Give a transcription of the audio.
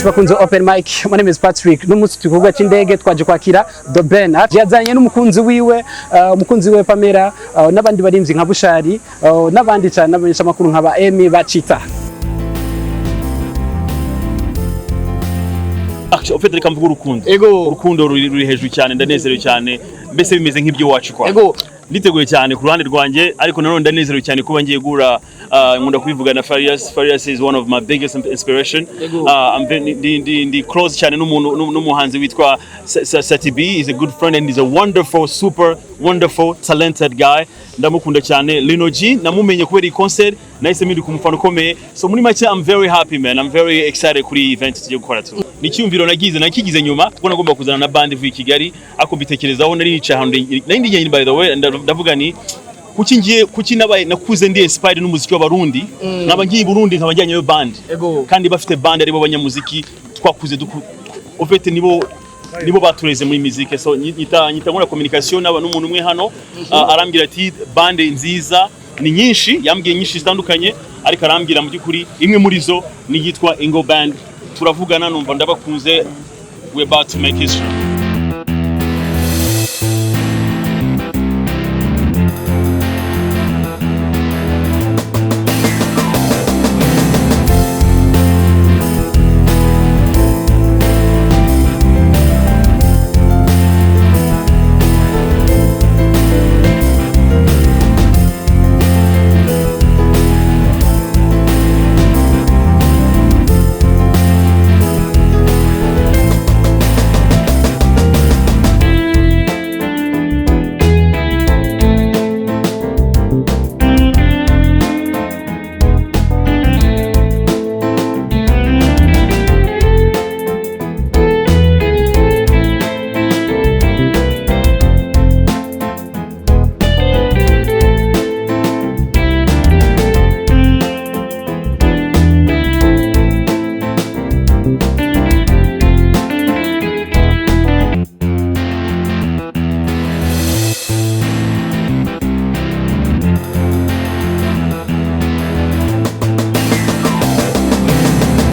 bakunze open mic. My name is Patrick. N'umunsi tukuvuga cy'indege twaje kwakira The Ben. Yazanye n'umukunzi wiwe, umukunzi we Pamella, n'abandi barimvyi nka Bushari, n'abandi cyane n'abanyesha makuru nka ba Emi bacita. Ofete reka mvuga urukundo ruri hejuru cyane, ndanezerewe cyane, mbese bimeze nk'ibyo wacu kwa. Nditeguye cyane ku ruhande rwanjye, ariko nanone ndanezerewe cyane kuba ngiye gura nkunda kubivuga na Farious is one of my biggest inspiration. I'm close cyane n'umuhanzi witwa Sati B. Is a good friend and is a wonderful, super wonderful, talented guy. Ndamukunda cyane. Lino G namumenye kubera iyi concert, nahise mpinduka umufana ukomeye. So muri make I'm very happy man. I'm very excited kuri event tugiye gukora tu. Nicyumviro nakigize nyuma kuko nagomba kuzana na band ivuye Kigali, ako mbitekerezaho nari nicaye ahantu nindi nyine by the way ndavuga ni kuki nabaye nakuze ndi inspired n'umuziki w'abarundi, nkaba ngiye Burundi nkaba njyanyeyo band kandi bafite band aribo banyamuziki twakuze ofete nibo batureze muri muziki. So nyita nkora communication n'umuntu umwe hano arambwira ati band nziza ni nyinshi, yambwiye nyinshi zitandukanye, ariko arambwira mu byukuri imwe muri zo ni yitwa Ingo Band. Turavugana numva ndabakunze, we about to make history.